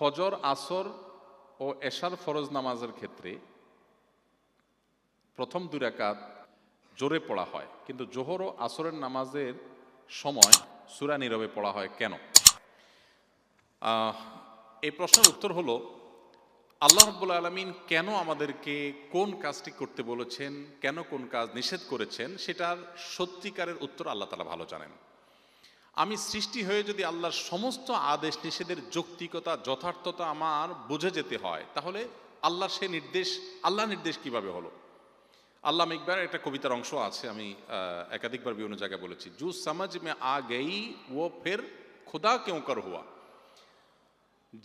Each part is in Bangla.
ফজর, আসর ও এশার ফরজ নামাজের ক্ষেত্রে প্রথম 2 রাকাত জোরে পড়া হয়, কিন্তু জোহর ও আসরের নামাজের সময় সূরা নীরবে পড়া হয় কেন? এই প্রশ্নের উত্তর হলো, আল্লাহ রাব্বুল আলামিন কেন আমাদেরকে কোন কাজটি করতে বলেছেন, কেন কোন কাজ নিষেধ করেছেন, সেটার সত্যিকারের উত্তর আল্লাহ তাআলা ভালো জানেন। আমি সৃষ্টি হয়ে যদি আল্লাহর সমস্ত আদেশ নিষেধের যৌক্তিকতা, যথার্থতা আমার বুঝে যেতে হয়, তাহলে আল্লাহ নির্দেশ কিভাবে হলো? আল্লামা ইকবালের একটা কবিতার অংশ আছে, আমি একাধিকবার বিভিন্ন জায়গায় বলেছি, জু সমঝ মে আ গই ও ফির খুদা কেউ কর হুয়া।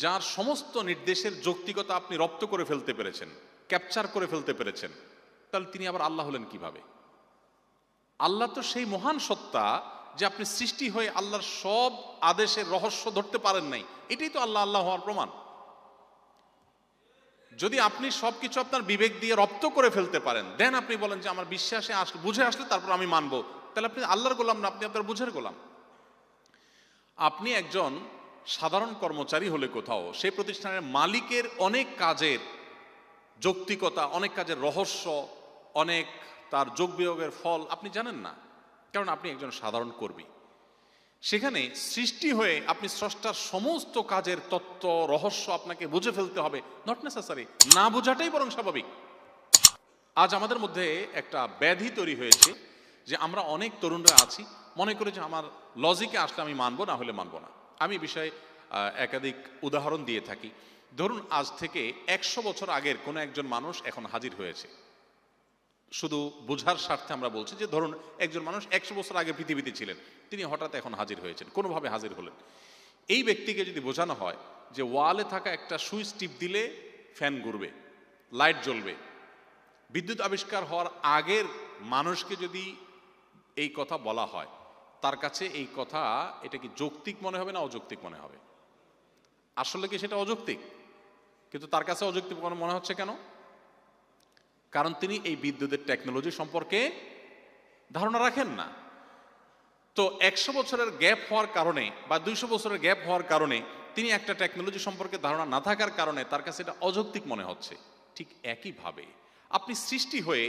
যার সমস্ত নির্দেশের যৌক্তিকতা আপনি রপ্ত করে ফেলতে পেরেছেন, ক্যাপচার করে ফেলতে পেরেছেন, তাহলে তিনি আবার আল্লাহ হলেন কিভাবে? আল্লাহ তো সেই মহান সত্তা যে আপনি সৃষ্টি হয়ে আল্লাহর সব আদেশের রহস্য ধরতে পারেন নাই, এটাই তো আল্লাহ আল্লাহ হওয়ার প্রমাণ। যদি আপনি সবকিছু আপনার বিবেক দিয়ে রপ্ত করে ফেলতে পারেন, দেন আপনি বলেন যে আমার বিশ্বাসে আসলে, বুঝে আসলে তারপর আমি মানবো, তাহলে আপনি আল্লাহর গোলাম না, আপনি আপনার বুঝের গোলাম। আপনি একজন সাধারণ কর্মচারী হলে কোথাও সেই প্রতিষ্ঠানের মালিকের অনেক কাজের যৌক্তিকতা, অনেক কাজের রহস্য, অনেক তার যোগ বিয়োগের ফল আপনি জানেন না, কারণ আপনি একজন সাধারণ কর্মী। সেখানে সৃষ্টি হয়ে আপনি স্রষ্টার সমস্ত কাজের তত্ত্ব, রহস্য আপনাকে বুঝে ফেলতে হবে, নট নেসেসারি, না বোঝাটাই বরং স্বাভাবিক। আজ আমাদের মধ্যে একটা ব্যাধি তৈরি হয়েছে যে আমরা অনেক তরুণরা আছি, মনে করে যে আমার লজিকে আসলে আমি মানবো, না হলে মানবো না। আমি বিষয়ে একাধিক উদাহরণ দিয়ে থাকি। ধরুন, আজ থেকে 100 বছর আগের কোনো একজন মানুষ এখন হাজির হয়েছে, শুধু বোঝার স্বার্থে আমরা বলছি যে ধরুন একজন মানুষ 100 বছর আগে পৃথিবীতে ছিলেন, তিনি হঠাৎ এখন হাজির হয়েছেন, কোনোভাবে হাজির হলেন। এই ব্যক্তিকে যদি বোঝানো হয় যে ওয়ালে থাকা একটা সুইচ টিপ দিলে ফ্যান ঘুরবে, লাইট জ্বলবে, বিদ্যুৎ আবিষ্কার হওয়ার আগের মানুষকে যদি এই কথা বলা হয়, তার কাছে এই কথা, এটা কি যৌক্তিক মনে হবে না অযৌক্তিক মনে হবে? আসলে কি সেটা অযৌক্তিক? কিন্তু তার কাছে অযৌক্তিক মনে হচ্ছে কেন? কারণ তিনি এই বিদ্যুতের টেকনোলজি সম্পর্কে ধারণা রাখেন না। তো 100 বছরের গ্যাপ হওয়ার কারণে বা 200 বছরের গ্যাপ হওয়ার কারণে তিনি একটা টেকনোলজি সম্পর্কে ধারণা না থাকার কারণে তার কাছে এটা অযৌক্তিক মনে হচ্ছে। ঠিক একইভাবে আপনি সৃষ্টি হয়ে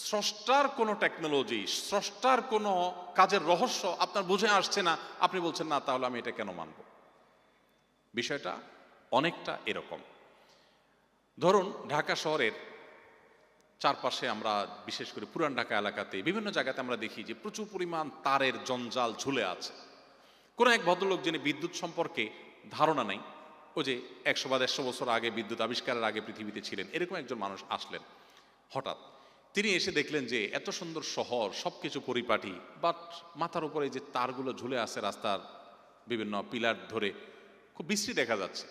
স্রষ্টার কোনো টেকনোলজি, স্রষ্টার কোনো কাজের রহস্য আপনার বুঝে আসছে না, আপনি বলছেন না, তাহলে আমি এটা কেন মানব? বিষয়টা অনেকটা এরকম। ধরুন, ঢাকা শহরের চারপাশে আমরা, বিশেষ করে পুরান ঢাকা এলাকাতে বিভিন্ন জায়গাতে আমরা দেখি যে প্রচুর পরিমাণ তারের জঞ্জাল ঝুলে আছে। কোনো এক ভদ্রলোক যিনি বিদ্যুৎ সম্পর্কে ধারণা নেই, ও যে 100 বা 150 বছর আগে বিদ্যুৎ আবিষ্কারের আগে পৃথিবীতে ছিলেন, এরকম একজন মানুষ আসলেন। হঠাৎ তিনি এসে দেখলেন যে এত সুন্দর শহর, সবকিছু পরিপাটি, বাট মাথার উপরে যে তারগুলো ঝুলে আছে রাস্তার বিভিন্ন পিলার ধরে, খুব বিশ্রী দেখা যাচ্ছে।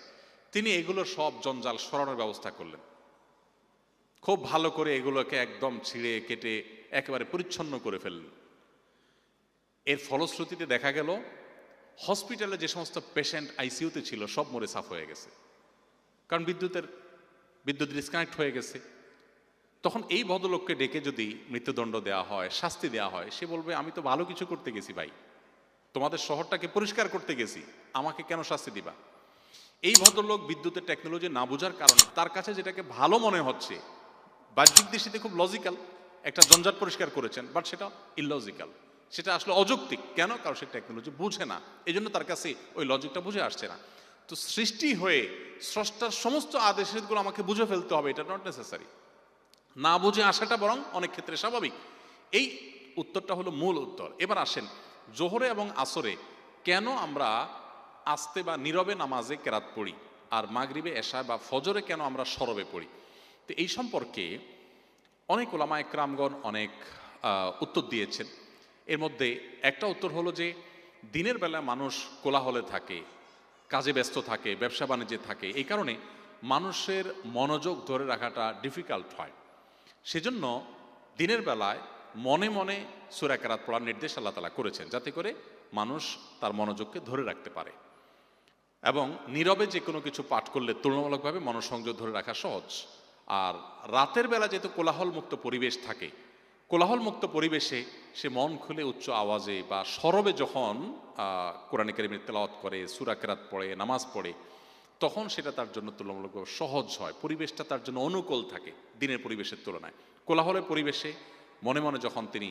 তিনি এগুলোর সব জঞ্জাল সরানোর ব্যবস্থা করলেন, খুব ভালো করে এগুলোকে একদম ছিঁড়ে কেটে একেবারে পরিচ্ছন্ন করে ফেললেন। এর ফলশ্রুতিতে দেখা গেল হসপিটালে যে সমস্ত পেশেন্ট আইসিইউতে ছিল সব মরে সাফ হয়ে গেছে, কারণ বিদ্যুৎ ডিসকানেক্ট হয়ে গেছে। তখন এই ভদ্রলোককে ডেকে যদি মৃত্যুদণ্ড দেওয়া হয়, শাস্তি দেওয়া হয়, সে বলবে আমি তো ভালো কিছু করতে গেছি ভাই, তোমাদের শহরটাকে পরিষ্কার করতে গেছি, আমাকে কেন শাস্তি দিবা? এই ভদ্রলোক বিদ্যুতের টেকনোলজি না বোঝার কারণে তার কাছে যেটাকে ভালো মনে হচ্ছে, বাহ্যিক দৃষ্টিতে খুব লজিক্যাল, একটা জঞ্জাট পরিষ্কার করেছেন, বাট সেটা ইললজিক্যাল, সেটা আসলে অযৌক্তিক। কেন? কারণ সে টেকনোলজি বুঝে না, এই জন্য তার কাছে ওই লজিকটা বুঝে আসছে না। তো সৃষ্টি হয়ে স্রষ্টার সমস্ত আদেশগুলো আমাকে বুঝে ফেলতে হবে, এটা নট নেসেসারি। না বুঝে আসাটা বরং অনেক ক্ষেত্রে স্বাভাবিক। এই উত্তরটা হলো মূল উত্তর। এবার আসেন, জোহরে এবং আসরে কেন আমরা আস্তে বা নীরবে নামাজে কেরাত পড়ি, আর মাগরিবে, এশায় বা ফজরে কেন আমরা সরবে পড়ি? তো এই সম্পর্কে অনেক ওলামায়ে কেরামগণ অনেক উত্তর দিয়েছেন। এর মধ্যে একটা উত্তর হলো যে দিনের বেলা মানুষ কোলাহলে থাকে, কাজে ব্যস্ত থাকে, ব্যবসা বাণিজ্যে থাকে, এই কারণে মানুষের মনোযোগ ধরে রাখাটা ডিফিকাল্ট হয়। সেজন্য দিনের বেলায় মনে মনে সূরা কেরাত পড়ার নির্দেশ আল্লাহ তাআলা করেছেন, যাতে করে মানুষ তার মনোযোগকে ধরে রাখতে পারে। এবং নীরবে যে কোনো কিছু পাঠ করলে তুলনামূলকভাবে মনোসংযোগ ধরে রাখা সহজ। আর রাতের বেলা যেহেতু কোলাহল মুক্ত পরিবেশ থাকে, কোলাহল মুক্ত পরিবেশে সে মন খুলে উচ্চ আওয়াজে বা সরবে যখন কোরআন কারীমের তেলাওয়াত করে, সূরা কেরাত পড়ে, নামাজ পড়ে, তখন সেটা তার জন্য তুলনামূলকভাবে সহজ হয়, পরিবেশটা তার জন্য অনুকূল থাকে দিনের পরিবেশের তুলনায়। কোলাহলের পরিবেশে মনে মনে যখন তিনি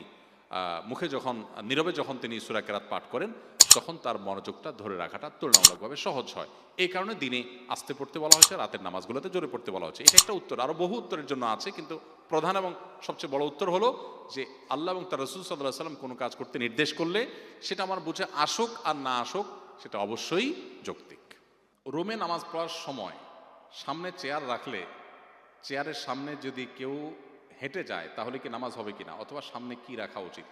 মুখে যখন নীরবে যখন তিনি সূরা কেরাত পাঠ করেন, তখন তার মনোযোগটা ধরে রাখাটা তুলনামূলকভাবে সহজ হয়। এই কারণে দিনে আস্তে পড়তে বলা হয়েছে, রাতের নামাজগুলোতে জোরে পড়তে বলা হয়েছে। এটা একটা উত্তর, আরও বহু উত্তরের জন্য আছে, কিন্তু প্রধান এবং সবচেয়ে বড় উত্তর হলো যে আল্লাহ এবং তার রাসূল সাল্লাল্লাহু আলাইহি ওয়াসাল্লাম কোনো কাজ করতে নির্দেশ করলে সেটা আমার বুঝে আসুক আর না আসুক, সেটা অবশ্যই যৌক্তিক। রুমে নামাজ পড়ার সময় সামনে চেয়ার রাখলে চেয়ারের সামনে যদি কেউ হেঁটে যায় তাহলে কি নামাজ হবে কিনা, অথবা সামনে কি রাখা উচিত?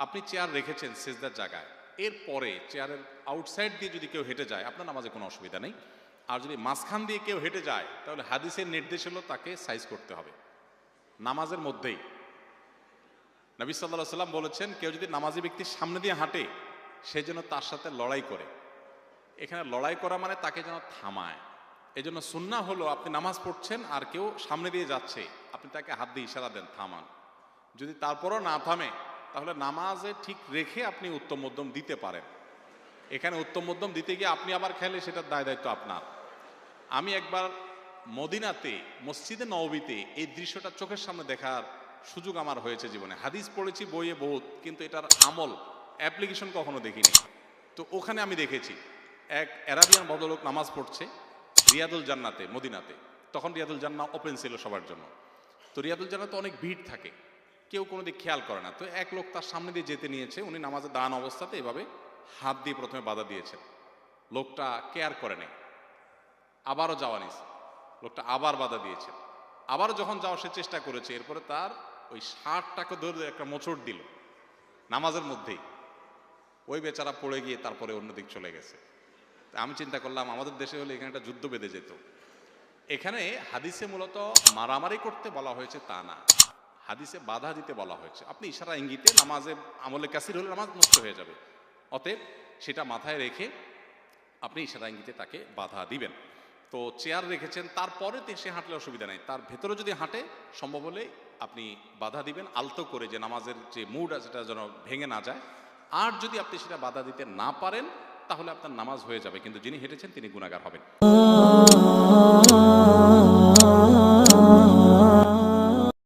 আপনি চেয়ার রেখেছেন সিজদার জায়গায়, এরপরে চেয়ারের আউটসাইড দিয়ে যদি কেউ হেঁটে যায় আপনার নামাজে কোনো অসুবিধা নেই। আর যদি মাঝখান দিয়ে কেউ হেঁটে যায় তাহলে হাদিসের নির্দেশ হলো তাকে সাইজ করতে হবে নামাজের মধ্যেই। নবী সাল্লাল্লাহু আলাইহি ওয়াসাল্লাম বলেছেন, কেউ যদি নামাজি ব্যক্তির সামনে দিয়ে হাঁটে সে যেন তার সাথে লড়াই করে। এখানে লড়াই করা মানে তাকে যেন থামায়। এই জন্য সুন্নাহ হলো আপনি নামাজ পড়ছেন আর কেউ সামনে দিয়ে যাচ্ছে, আপনি তাকে হাত দিয়ে ইশারা দেন থামান। যদি তারপরও না থামে তাহলে নামাজে ঠিক রেখে আপনি উত্তম মধ্যম দিতে পারেন। এখানে উত্তম মধ্যম দিতে গিয়ে আপনি আবার খেলে সেটার দায়িত্ব আপনার। আমি একবার মদিনাতে মসজিদে নববীতে এই দৃশ্যটা চোখের সামনে দেখার সুযোগ আমার হয়েছে জীবনে। হাদিস পড়েছি বইয়ে বহুত, কিন্তু এটার আমল অ্যাপ্লিকেশন কখনো দেখিনি। তো ওখানে আমি দেখেছি এক আরাবিয়ান ভদ্রলোক নামাজ পড়ছে রিয়াদুল জান্নাতে মদিনাতে। তখন রিয়াদুল জান্নাহ ওপেন ছিল সবার জন্য। তো রিয়াদুল জান্নাতে অনেক ভিড় থাকে, কেউ কোনো দিক খেয়াল করে না। তো এক লোক তার সামনে দিয়ে যেতে নিয়েছে, উনি নামাজে দাঁড়ানো অবস্থাতে এভাবে হাত দিয়ে প্রথমে বাধা দিয়েছেন। লোকটা কেয়ার করে নেই, আবারও যাওয়া নিয়েছে, লোকটা আবার বাধা দিয়েছে, আবারও যখন যাওয়ার সে চেষ্টা করেছে, এরপরে তার ওই শার্টটাকে ধরে একটা মোচড় দিল নামাজের মধ্যেই। ওই বেচারা পড়ে গিয়ে তারপরে অন্যদিক চলে গেছে। আমি চিন্তা করলাম আমাদের দেশে হলে এখানে একটা যুদ্ধ বেঁধে যেত। এখানে হাদিসে মূলত মারামারি করতে বলা হয়েছে তা না, হাদিসে বাধা দিতে বলা হয়েছে। আপনি ইশারা ইঙ্গিতে নামাজে আমলে কাসির হলে নামাজ নষ্ট হয়ে যাবে, অতএব সেটা মাথায় রেখে আপনি ইশারা ইঙ্গিতে তাকে বাধা দিবেন। তো চেয়ার রেখেছেন, তারপরে সে হাঁটলে অসুবিধা নেই, তার ভেতরে যদি হাঁটে সম্ভব হলে আপনি বাধা দিবেন আলতো করে, যে নামাজের যে মুড আছে সেটা যেন ভেঙে না যায়। আর যদি আপনি সেটা বাধা দিতে না পারেন তাহলে আপনার নামাজ হয়ে যাবে, কিন্তু যিনি হেঁটেছেন তিনি গুনাহগার হবেন।